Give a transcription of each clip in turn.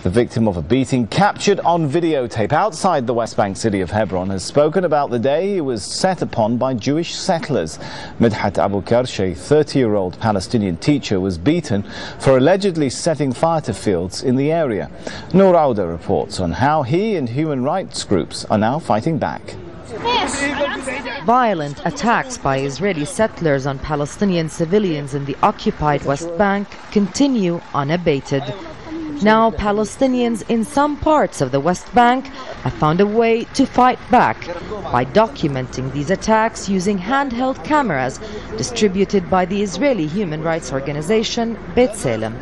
The victim of a beating captured on videotape outside the West Bank city of Hebron has spoken about the day he was set upon by Jewish settlers. Midhat Abu Karsh, a 30-year-old Palestinian teacher, was beaten for allegedly setting fire to fields in the area. Noor Auda reports on how he and human rights groups are now fighting back. Violent attacks by Israeli settlers on Palestinian civilians in the occupied West Bank continue unabated. Now Palestinians in some parts of the West Bank have found a way to fight back by documenting these attacks using handheld cameras distributed by the Israeli human rights organization B'Tselem.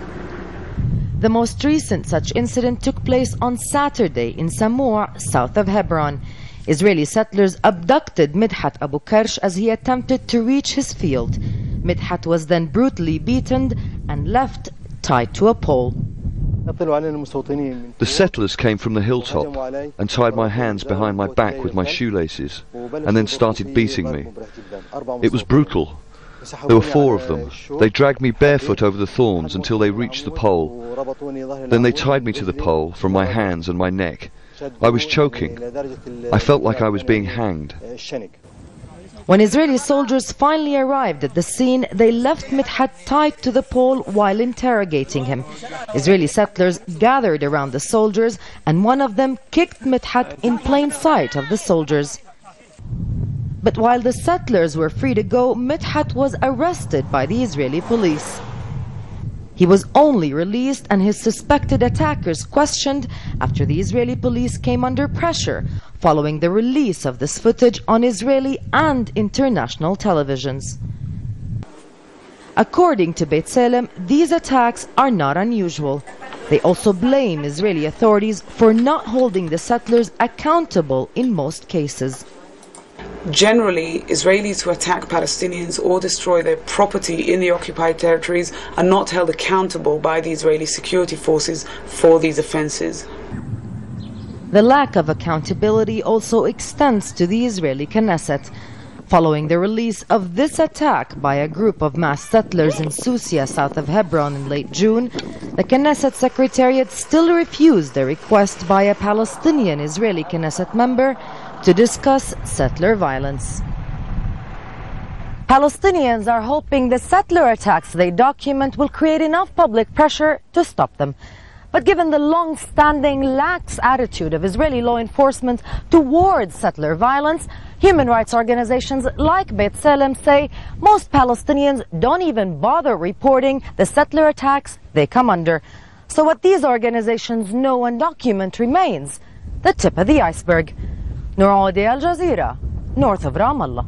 The most recent such incident took place on Saturday in Samour, south of Hebron. Israeli settlers abducted Midhat Abu Karsh as he attempted to reach his field. Midhat was then brutally beaten and left tied to a pole. The settlers came from the hilltop and tied my hands behind my back with my shoelaces and then started beating me. It was brutal. There were 4 of them. They dragged me barefoot over the thorns until they reached the pole. Then they tied me to the pole from my hands and my neck. I was choking. I felt like I was being hanged. When Israeli soldiers finally arrived at the scene, they left Midhat tied to the pole while interrogating him. Israeli settlers gathered around the soldiers and one of them kicked Midhat in plain sight of the soldiers. But while the settlers were free to go, Midhat was arrested by the Israeli police. He was only released and his suspected attackers questioned after the Israeli police came under pressure following the release of this footage on Israeli and international televisions. According to B'Tselem, these attacks are not unusual. They also blame Israeli authorities for not holding the settlers accountable in most cases. Generally, Israelis who attack Palestinians or destroy their property in the occupied territories are not held accountable by the Israeli security forces for these offences. The lack of accountability also extends to the Israeli Knesset. Following the release of this attack by a group of mass settlers in Susia, south of Hebron, in late June, the Knesset Secretariat still refused a request by a Palestinian Israeli Knesset member to discuss settler violence. Palestinians are hoping the settler attacks they document will create enough public pressure to stop them. But given the long-standing lax attitude of Israeli law enforcement towards settler violence, human rights organizations like B'Tselem say most Palestinians don't even bother reporting the settler attacks they come under. So what these organizations know and document remains the tip of the iceberg. Noor Auda, Al Jazeera, north of Ramallah.